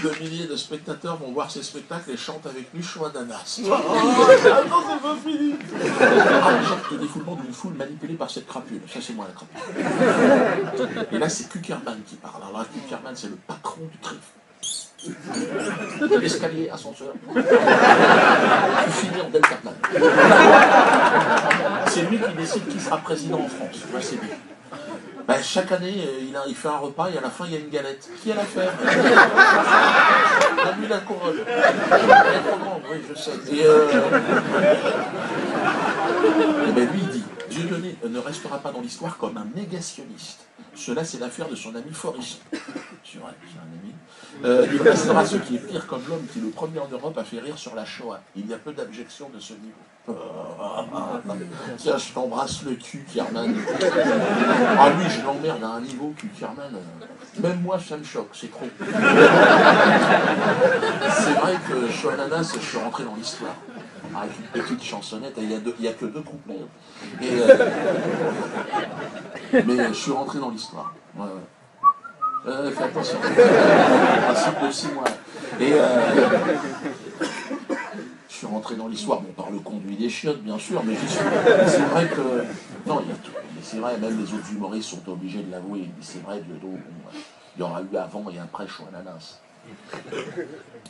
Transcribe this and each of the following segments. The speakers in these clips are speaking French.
de milliers de spectateurs vont voir ces spectacles et chantent avec lui Chaud Ananas. Attends, c'est pas fini. Jacques, le défoulement d'une foule manipulée par cette crapule. Ça, c'est moi la crapule. Et là, c'est Kuckerman qui parle. Alors là, Kuckerman, c'est le patron du CRIF. Escalier, ascenseur. Tu finis en deltaplane. C'est lui qui décide qui sera président en France. Là, c'est lui. Ben, chaque année, il fait un repas et à la fin, il y a une galette. Qui a la fait? Lui, la couronne. Elle est trop grande, oui, je sais. Et ben, lui, il dit, Dieudonné ne restera pas dans l'histoire comme un négationniste. Cela, c'est l'affaire de son ami Forisson. C'est vrai, c'est un ami. Il restera ce qui est pire comme l'homme qui, le premier en Europe, a fait rire sur la Shoah. Il y a peu d'abjection de ce niveau. Tiens, je t'embrasse le cul, Kuckerman. Ah, lui, je l'emmerde à un niveau, Kuckerman. Même moi, ça me choque, c'est trop. C'est vrai que Chaud Ananas, je suis rentré dans l'histoire. Avec une petite chansonnette, il n'y a que 2 couplets. Mais je suis rentré dans l'histoire. Ouais, ouais. Fais attention. Principe de 6 mois. Je suis rentré dans l'histoire, bon, par le conduit des chiottes, bien sûr, mais c'est vrai que... Non, il y a tout. C'est vrai, même les autres humoristes sont obligés de l'avouer. C'est vrai, Dieudonné, il y aura eu avant et après Chaud Ananas.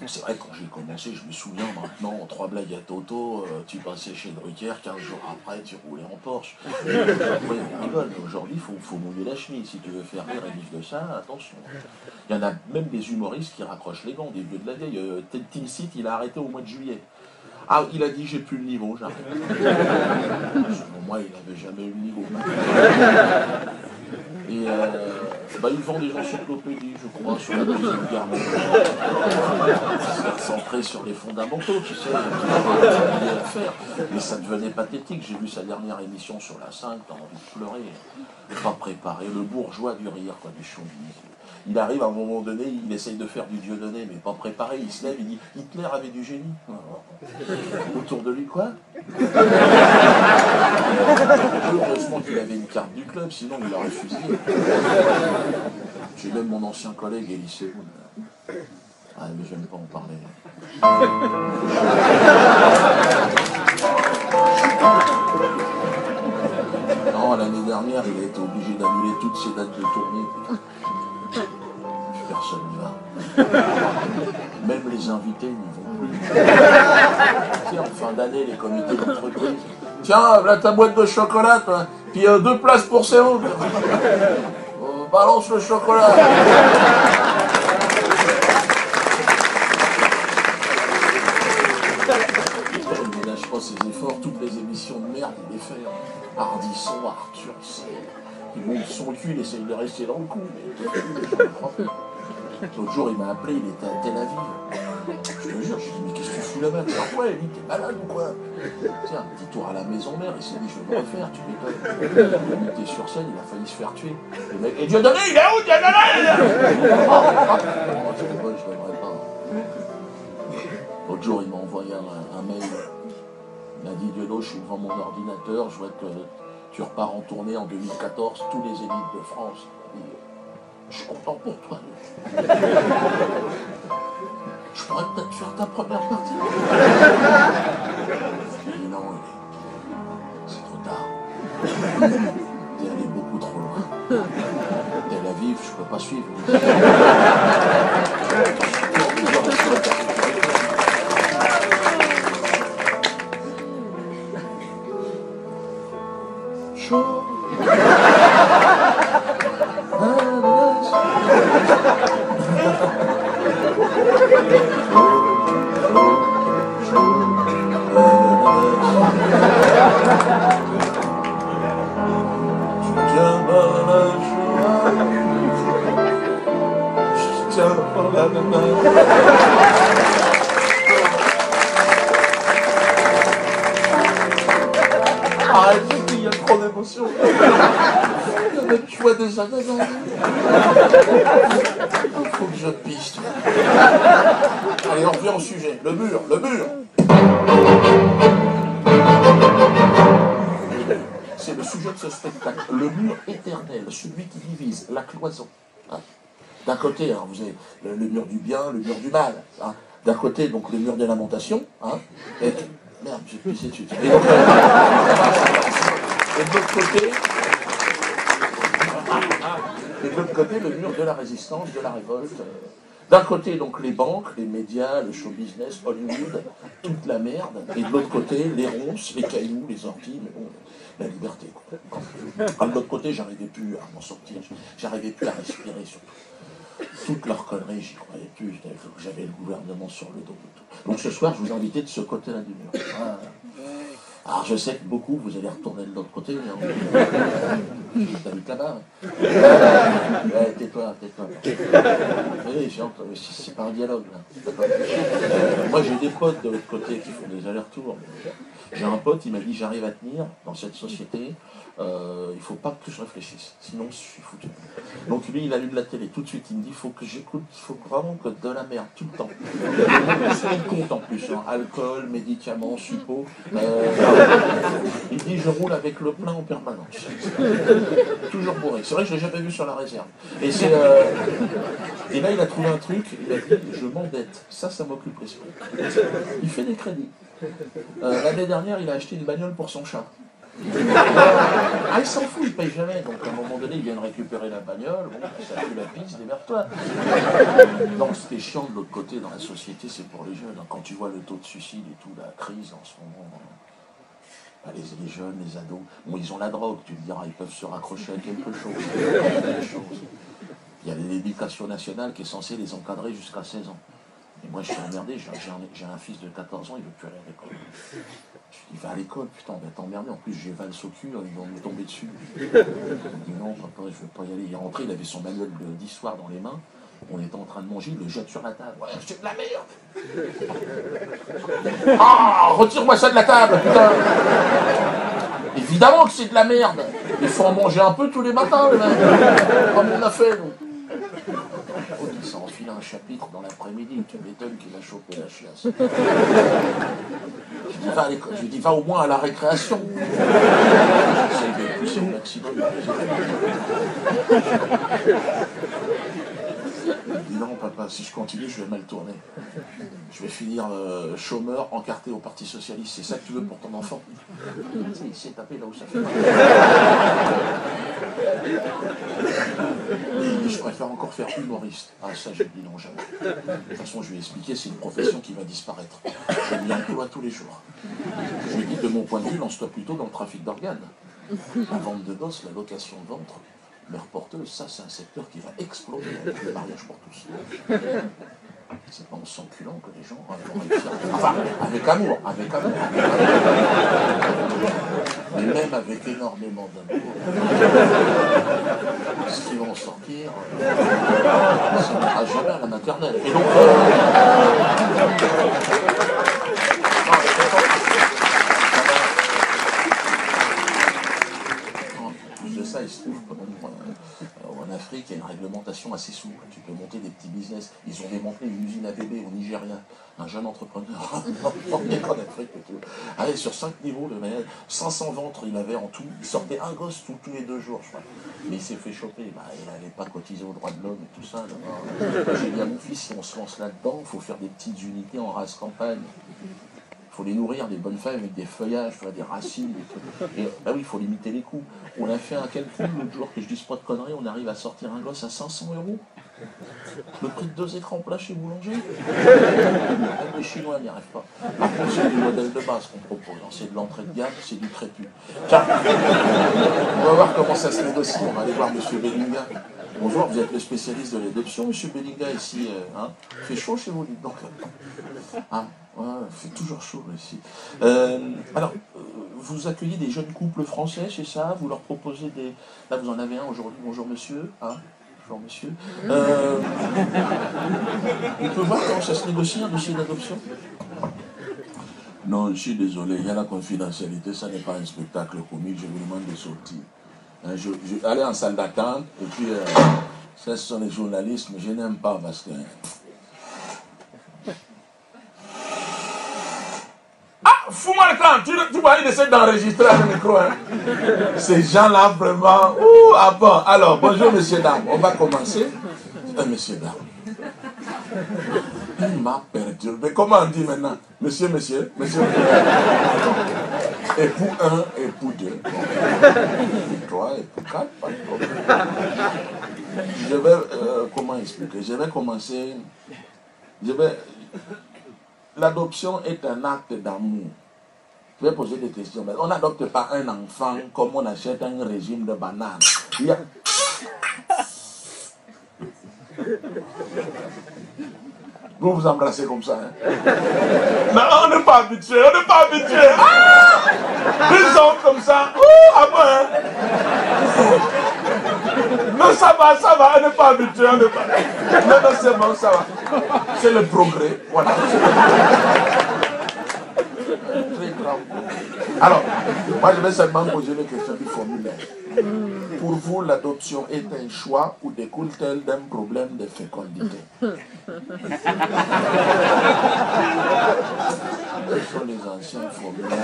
C'est vrai, quand j'ai commencé, je me souviens maintenant, en 3 blagues à Toto, tu passais chez Drucker, 15 jours après, tu roulais en Porsche. Après, on rigole, mais aujourd'hui, il faut mouiller la chemise. Si tu veux faire rire et vivre de ça, attention. Il y en a même des humoristes qui raccrochent les gants, des vieux de la vieille. Team Seat, il a arrêté au mois de juillet. Ah, il a dit, j'ai plus le niveau, j'arrête. Selon moi, il n'avait jamais eu le niveau. Et il vend des encyclopédies, je crois, sur la Deuxième Guerre mondiale. C'est centré sur les fondamentaux, tu sais, il y a à faire. Mais ça devenait pathétique. J'ai vu sa dernière émission sur la 5, t'as envie de pleurer. Pas préparé, le bourgeois du rire, quoi, du chauvinisme. Il arrive à un moment donné, il essaye de faire du Dieudonné, mais pas préparé, il se lève, il dit « Hitler avait du génie ». Autour de lui, quoi? Heureusement qu'il avait une carte du club, sinon il aurait fusillé. J'ai même mon ancien collègue, Elie Semoun. Ah, mais j'aime pas en parler. Non, l'année dernière, il a été obligé d'annuler toutes ses dates de tournée. Personne n'y va. Même les invités n'y vont plus. Tu sais, en fin d'année, les comités d'entreprise. Tiens, là ta boîte de chocolat, toi. Puis 2 places pour Céron. Balance le chocolat. Il ne lâche pas ses efforts. Toutes les émissions de merde, il les fait. Ardisson, Arthur, il monte son cul, il essaye de rester dans le coup. Mais les gens ne croient pas. L'autre jour, il m'a appelé, il était à Tel Aviv. Je te jure, je lui ai dit, mais qu'est-ce que tu fous là-bas? Pourquoi? Il dit, t'es malade ou quoi? Tiens, un petit tour à la maison mère, il s'est dit, je vais me refaire, tu m'étonnes. Il a monté sur scène, il a failli se faire tuer. Le mec, et Dieudonné, il est où, Dieudonné? Je rigole, je devrais pas. L'autre jour, il m'a envoyé un mail. Il m'a dit, Dieudonné, je suis devant mon ordinateur, je vois que tu repars en tournée en 2014, tous les élites de France. Je suis content pour toi. Je pourrais peut-être faire ta première partie. J'ai dit non, c'est trop tard. T'es allé beaucoup trop loin. Tel Aviv, je peux pas suivre. Chaud. Arrêtez, il y a trop d'émotions. Tu vois déjà des envies. Il faut que je piste. Allez, on revient au sujet. Le mur, le mur. C'est le sujet de ce spectacle. Le mur éternel, celui qui divise, la cloison. Hein. D'un côté, hein, vous avez le mur du bien, le mur du mal. Hein. D'un côté, donc, le mur des lamentations. Hein, et, merde, j'ai pissé dessus. Et donc, et de l'autre côté, le mur de la résistance, de la révolte. D'un côté, donc, les banques, les médias, le show business, Hollywood, toute la merde. Et de l'autre côté, les ronces, les cailloux, les orties, mais bon, la liberté. Quoi. De l'autre côté, j'arrivais plus à m'en sortir, j'arrivais plus à respirer surtout. Toutes leurs conneries, j'y croyais plus, j'avais le gouvernement sur le dos. Donc ce soir, je vous invite de ce côté-là du mur. Voilà. Alors je sais que beaucoup, vous allez retourner de l'autre côté. T'habites là-bas. Tais-toi, tais-toi. Oui, c'est pas un dialogue là. Moi j'ai des potes de l'autre côté qui font des allers-retours. J'ai un pote, il m'a dit j'arrive à tenir dans cette société. Il faut pas que je réfléchisse, sinon je suis foutu. Donc lui, il allume la télé tout de suite, il me dit il faut que j'écoute, il faut vraiment que de la merde tout le temps. Il compte en plus, hein, alcool, médicaments, suppos. Il dit je roule avec le plein en permanence. Toujours bourré. C'est vrai que je l'ai jamais vu sur la réserve. Et là, il a trouvé un truc, il a dit je m'endette, ça m'occupe l'esprit. Il fait des crédits. L'année dernière, il a acheté une bagnole pour son chat. Il s'en fout, il paye jamais. Donc à un moment donné, ils viennent récupérer la bagnole. Bon, ça pue la pisse, démerde-toi. Donc ce qui est chiant de l'autre côté dans la société, c'est pour les jeunes. Quand tu vois le taux de suicide et tout, la crise en ce moment, les jeunes, les ados, bon, ils ont la drogue, tu me diras, ils peuvent se raccrocher à quelque chose. Il y a l'éducation nationale qui est censée les encadrer jusqu'à 16 ans. Et moi, je suis emmerdé, j'ai un fils de 14 ans, il ne veut plus aller à l'école. Il va à l'école, putain, on va t'emmerder. En plus, j'ai valse au cul, ils vont me tomber dessus. Il me dit non, papa, je ne veux pas y aller. Il est rentré, il avait son manuel d'histoire dans les mains. On était en train de manger, il le jette sur la table. Ouais, c'est de la merde. Ah, retire-moi ça de la table, putain. Évidemment que c'est de la merde. Il faut en manger un peu tous les matins, le mec. Comme on a fait, nous. Oh, il s'en enfile un chapitre dans l'après-midi, tu m'étonnes qu'il a chopé la chiasse. Je lui dis, va au moins à la récréation. J'essaye de pousser au maximum. Il dit, non, papa, si je continue, je vais mal tourner. Je vais finir chômeur, encarté au Parti Socialiste. C'est ça que tu veux pour ton enfant? Il s'est tapé là où ça fait mal. Je préfère encore faire humoriste. Ah, ça, j'ai dit non, jamais. De toute façon, je lui ai expliqué, c'est une profession qui va disparaître. Je m'y emploie tous les jours. Je lui ai dit, de mon point de vue, lance-toi plutôt dans le trafic d'organes. La vente de gosses, la location de ventre, mère porteuse, ça, c'est un secteur qui va exploser avec le mariage pour tous. C'est pas en s'enculant que les gens vont réussir. Enfin, avec amour, avec amour. Mais même avec énormément d'amour. Ce qui vont sortir, ça n'ira jamais à la maternelle. Et donc, ça, il se trouve en Afrique, il y a une réglementation assez souple. Tu peux monter des petits business. Ils ont démantelé une usine à bébés au Nigeria. Un jeune entrepreneur. En Afrique et tout. Allez, sur 5 niveaux, le mec, 500 ventres il avait en tout. Il sortait un gosse tous les 2 jours, je crois. Mais il s'est fait choper. Il n'avait pas cotisé aux droits de l'homme et tout ça. J'ai dit à mon fils, si on se lance là-dedans, il faut faire des petites unités en race campagne. Il faut les nourrir, des bonnes feuilles avec des feuillages, des racines. Et bah oui, il faut limiter les coûts. On a fait un calcul l'autre jour, que je dise pas de conneries, on arrive à sortir un gosse à 500 €. Le prix de 2 écrans plats chez Boulanger. Même les Chinois n'y arrivent pas. Par contre, c'est du modèle de base qu'on propose. C'est de l'entrée de gamme, c'est du crépu. Tiens, on va voir comment ça se négocie. On va aller voir M. Bellinga. Bonjour, vous êtes le spécialiste de l'adoption, M. Bellinga, ici. Hein, il fait chaud chez vous, dites donc. Hein, ouais, il fait toujours chaud ici. Alors, vous accueillez des jeunes couples français, c'est ça? Vous leur proposez des... Là, vous en avez un aujourd'hui. Bonjour, monsieur. Hein, bonjour, monsieur. On peut voir comment ça se négocie, un dossier d'adoption? Non, je suis désolé, il y a la confidentialité, ça n'est pas un spectacle comique, je vous demande de sortir. Je allez en salle d'attente, et puis, ça, ce sont les journalistes, mais je n'aime pas parce que... Ah, fous-moi le camp, tu vois, il essaie d'enregistrer avec le micro, hein. Ces gens-là, vraiment... Ouh, ah bon, alors, bonjour, messieurs, dames, on va commencer. un monsieur d'armes. Il m'a perturbé. Comment on dit maintenant? Monsieur. Époux 1, époux 2. Époux 3, époux 4, pas de problème. Je vais, comment expliquer? Je vais commencer. L'adoption est un acte d'amour. Je vais poser des questions. On n'adopte pas un enfant comme on achète un régime de bananes. Vous vous embrassez comme ça, hein? Non, on n'est pas habitué, Ah! Ils sont comme ça. Ah bon, hein? Non, ça va, on n'est pas habitué, Non, c'est bon, ça va. C'est le progrès, voilà. Très grave. Alors, moi je vais seulement poser les questions du formulaire. Pour vous, l'adoption est un choix ou découle-t-elle d'un problème de fécondité? Ce sont les anciens formulaires.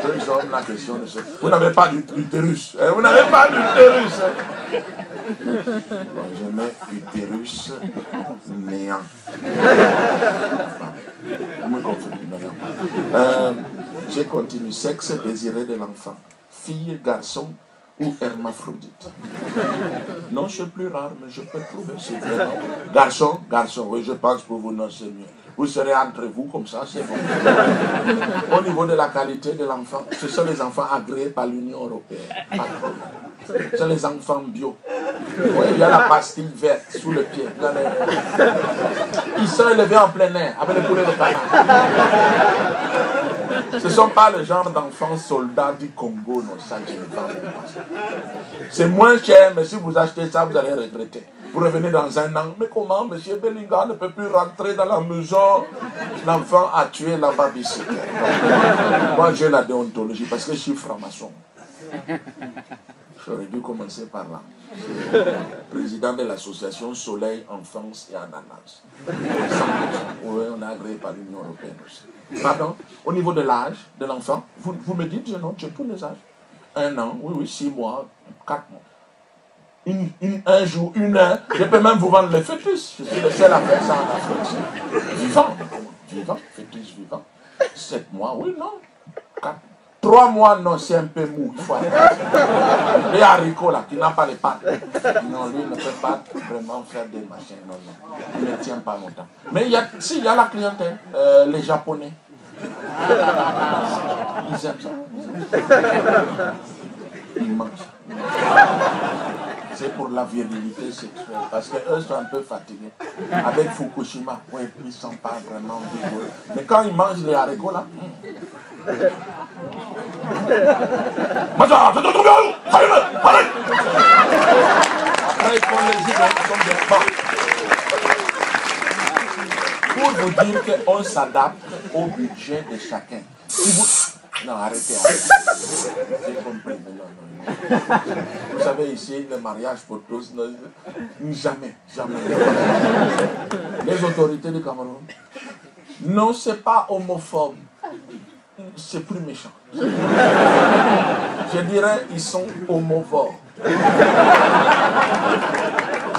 Deux hommes, la question de ce... Vous n'avez pas d'utérus. Vous n'avez pas d'utérus. Je mets utérus néant. Je continue. Sexe désiré de l'enfant. Fille, garçon ou hermaphrodite. Non, c'est plus rare, mais je peux trouver. C'est vraiment... Garçon, oui, je pense pour vous, non, c'est mieux. Vous serez entre vous comme ça, c'est bon. Au niveau de la qualité de l'enfant, ce sont les enfants agréés par l'Union européenne. Ce sont les enfants bio. Oui, il y a la pastille verte sous le pied. Ils sont élevés en plein air avec les poulets de canard. Ce ne sont pas le genre d'enfants soldats du Congo, non, ça je ne vends pas. C'est moins cher, mais si vous achetez ça, vous allez regretter. Vous revenez dans un an, mais comment, M. Bellinga ne peut plus rentrer dans la maison? L'enfant a tué la babysitter. Moi, j'ai la déontologie parce que je suis franc-maçon. J'aurais dû commencer par là. Président de l'association Soleil, Enfance et Ananas. Oui, on est agréé par l'Union européenne aussi. Pardon, au niveau de l'âge de l'enfant, vous me dites, je note, j'ai tous les âges. 1 an, oui, 6 mois, 4 mois. Un jour, 1 heure, je peux même vous vendre le fœtus. Je suis le seul à faire ça en Afrique. Vivant, fœtus vivant. 7 mois, oui, non. 4. 3 mois, non, c'est un peu mou. Il faut arrêter. Les haricots là, qui n'a pas les pattes. Non, lui ne peut pas vraiment faire des machines. Non. Il ne tient pas longtemps. Mais il y a la clientèle, les Japonais. Ils aiment ça. Ils mangent. C'est pour la virilité sexuelle. Parce qu'eux sont un peu fatigués. Avec Fukushima, oui, ils ne sont pas vraiment vigoureux. Mais quand ils mangent les haricots là, après, ils font les idées comme des bancs. Pour vous dire qu'on s'adapte au budget de chacun. Si vous... Non, arrêtez. J'ai compris. Non. Vous savez, ici, le mariage pour tous, jamais. Les autorités du Cameroun, non, c'est pas homophobe. C'est plus méchant. Je dirais, ils sont homovores. Ils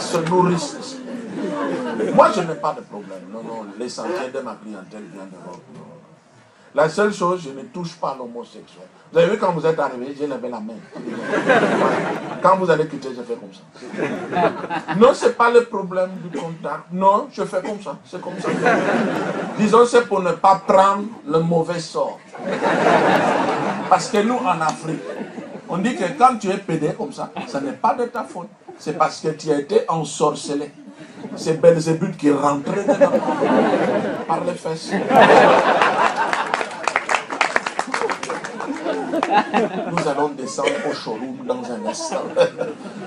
se nourrissent. Moi, je n'ai pas de problème. Non, l'essentiel de ma clientèle vient d'Europe. La seule chose, je ne touche pas l'homosexuel. Vous avez vu quand vous êtes arrivé, j'ai levé la main. Quand vous allez quitter, je fais comme ça. Non, ce n'est pas le problème du contact. Non, je fais comme ça. C'est comme ça. Disons, c'est pour ne pas prendre le mauvais sort. Parce que nous, en Afrique, on dit que quand tu es pédé comme ça, ce n'est pas de ta faute. C'est parce que tu as été ensorcelé. C'est Belzébuth qui est rentré dedans par les fesses. Nous allons descendre au showroom dans un instant.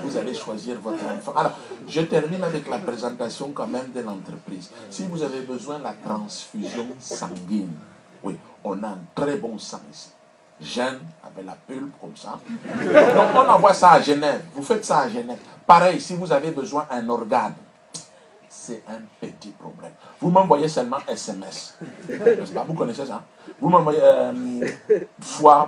Vous allez choisir votre enfant. Alors, je termine avec la présentation quand même de l'entreprise. Si vous avez besoin de la transfusion sanguine, oui, on a un très bon sang ici. Jeune, avec la pulpe comme ça. Donc, on envoie ça à Genève. Vous faites ça à Genève. Pareil, si vous avez besoin d'un organe, c'est un petit problème. Vous m'envoyez seulement SMS. N'est-ce pas? Vous connaissez ça? Vous m'envoyez foie,